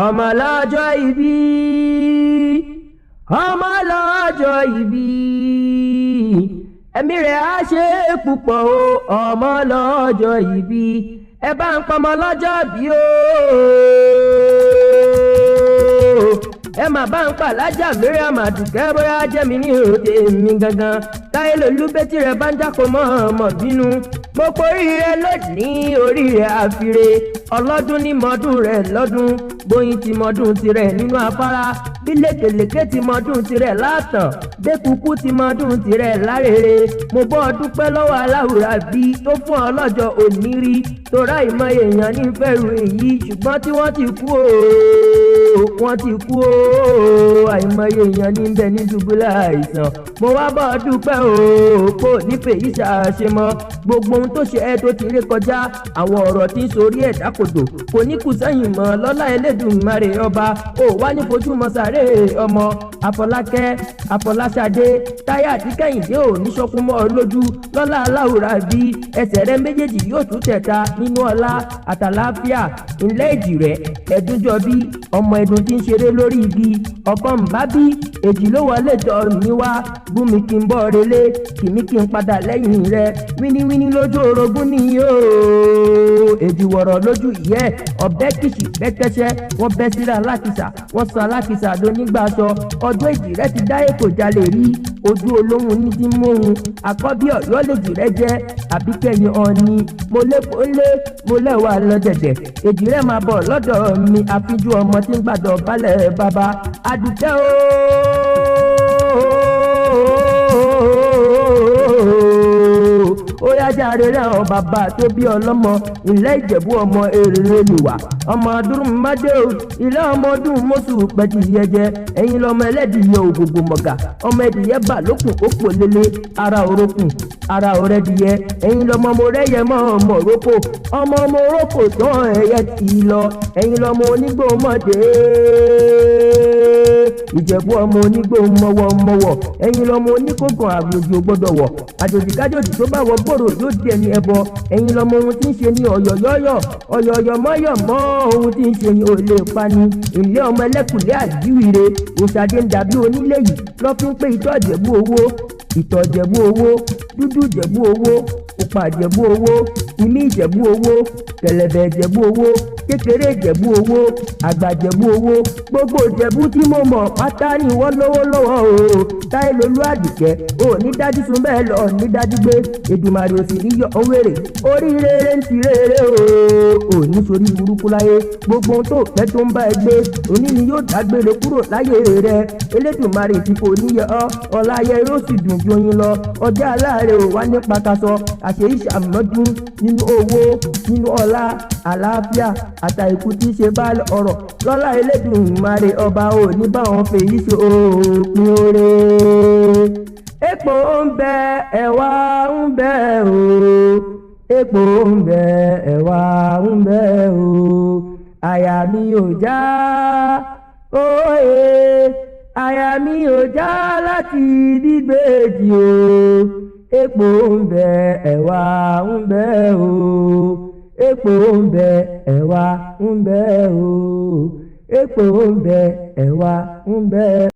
ọmọ lọ́jọ́ ìbí ọmọ lọ́jọ́ ìbí ẹ̀mí rẹ̀ á ṣe púpọ̀ o ọmọ lọ́jọ́ ìbí ẹ bá ń pọmọ lọ́jọ́ bí o ẹ má bá ń pa Alhaja Maryam àdùkẹ́ bóyá jẹ́mi ní òde mi gangan táyé lolúbẹ́tì rẹ̀ bá ń jákò mọ́ ọmọ bínú mo porí rẹ̀ lónìí orí rẹ̀ àfire ọlọ́dún ní mọ́dún rẹ̀ lọ́dún bóyin ti mọ́dún tirẹ̀ nínú afárá bí lékelèké ti mọ́dún tirẹ̀ látàn dékùkù ti mọ́dún tirẹ̀ lárèrè mo bọ́ dúpẹ́ lọ́wọ́ aláwùrà bí tó fún ọ lọ́jọ́ òní rí torá ìmọ̀ èèyàn ní fẹ́rù èyí ṣùgbọ́n tí wọ́n ti kú o wọ́n ti kú o àìmọye èèyàn ní bẹ ní dùbúlẹ̀ àìsàn mo wá bọ́ dúpẹ́ o kò nífẹ̀ẹ́ yìí ṣàṣemọ́ gbogbo ohun tó ṣe ẹ́ tó ti ré kọjá àwọn ọ̀rọ̀ tí ń sorí ẹ̀dá kòtò kò ní kù sẹ́yìn mọ́ lọ́lá Elédùmarè ọba ó wá ní fojú mọ́ sáré ọmọ Àfọlákẹ́ Àfọláṣadé Táyà àti Kẹ́hìndé ò ní ṣọkún mọ́ ọ lójú lọ́lá aláwòrán bí ẹsẹ̀ rẹ méjèèjì yóò tún tẹ̀ta nínú ọlá àtàláfíà ńlẹ́ èjì rẹ̀ ẹ̀dúnjọbí ọmọ ẹ̀dùn tí ń ṣeré lórí igi ọkọ mbá bí èjì ló wọlé jọ níwá bùnmi kí n bọ́ relé kìmí kí n padà lẹ́yìn rẹ wíníwíní lójú orogún nìyí o èjì wọ̀rọ̀ lójú ìyẹ́ ọ̀bẹ kìsì bẹ́kẹ́sẹ́ wọ́n bẹ́ síra alákìsà wọ́n sọ alákìsà ló nígbàsọ ọdún èjì rẹ ti dá èkó jalè rí ojú olóhùn ní ti móhun àkọ́bí ọ̀yọ́ lèjì rẹ jẹ́ àbíkẹ́yìn ọ̀ni mo lépolé mo lẹ́wà lọ́dẹ̀dẹ̀ èjì rẹ máa bọ̀ lọ́dọ̀ mi àfijú ọmọ tí ń gbàdọ̀ balẹ̀ bàbá àdùkẹ́ o. ó yá jàre ráhùn bàbá tó bí ọlọ́mọ ilé Ìjẹ̀bú ọmọ èrè lùwà ọmọ adúrúmọdé o ilé ọmọ ọdún mọ́sù pẹ̀tì yẹjẹ ẹ̀yin lọ́mọ ẹlẹ́dìyẹ ògògò mọ̀gà ọmọ ẹdìyẹ bà lókùn ó pò lélẹ̀ ara òrókùn ara òrẹ́dìyẹ ẹ̀yin lọ́mọ mo rẹ́yẹ mọ́ ọmọ òrókò ọmọ òrókò tán ẹ̀yẹ tì í lọ ẹ̀yin lọ́mọ onígbò mọ̀dé Ìjẹ̀bú ọmọ onígbò mọ̀wọ̀mọ̀wọ̀ ẹ̀yin lọ́mọ oníkókan àgbòjì ò gbọ́dọ̀ wọ̀ àjòjì kájòjì tó bá wọ bòrò yóò di ẹni ẹbọ ẹ̀yin lọ́mọ ohun tí ń ṣe ní ọ̀yọ̀yọ̀ mọ́yọ̀mọ́ ohun tí ń ṣe ní olè pani ilé ọmọ ẹlẹ́kùnlé àjíwìrè òṣàdé ń dàbí onílé yìí lọ́ fi ń pé ìtọ́ Ìjẹ̀bú owó ìtọ̀ Ìjẹ̀bú owó dúdú Ìjẹ̀bú owó pupa Ìjẹ̀bú owó imí Ìjẹ̀bú owó kẹ̀lẹ̀bẹ̀ Ìjẹ̀bú owó kékeré Ìjẹ̀bú owó àgbà Ìjẹ̀bú owó gbogbo Ìjẹ̀bú tí mo mọ̀ pátá ni wọ́n lówó lọ́wọ́ o táyé lolú àdìkẹ́ ò ní dájú sún bẹ́ẹ̀ lọ ní dájú gbé Èdùmàrè ò sì ní yọ owó èrè orí rere ń ti rere o ò ní sórí burúkú láyé gbogbo ohun tó fẹ́ tó ń bá ẹ gbé òní ni yóò dágbére kúrò láyé rẹ Elédùmarè tí kò níyẹ ọ ọláyẹ yóò sì dùn ju oyin lọ ọjọ́ aláàrẹ ò wá nípa kaṣọ àṣeyí ṣàmọ́dún nínú owó nínú ọlá àlàáfíà àtàìkú tí í ṣe bá ọ̀rọ̀ lọ́lá Elédùmarè ọba ò ní báwọn fèyí ṣe òpin oore epo ń bẹ ẹ̀wà ń bẹ o epo ń bẹ ẹ̀wà ń bẹ o àyà mi ò já òye àyà mi ò já láti bíbèjì o epo ń bẹ ẹ̀wà ń bẹ o epo ń bẹ ẹ̀wà ń bẹ o epo ń bẹ ẹ̀wà ń bẹ.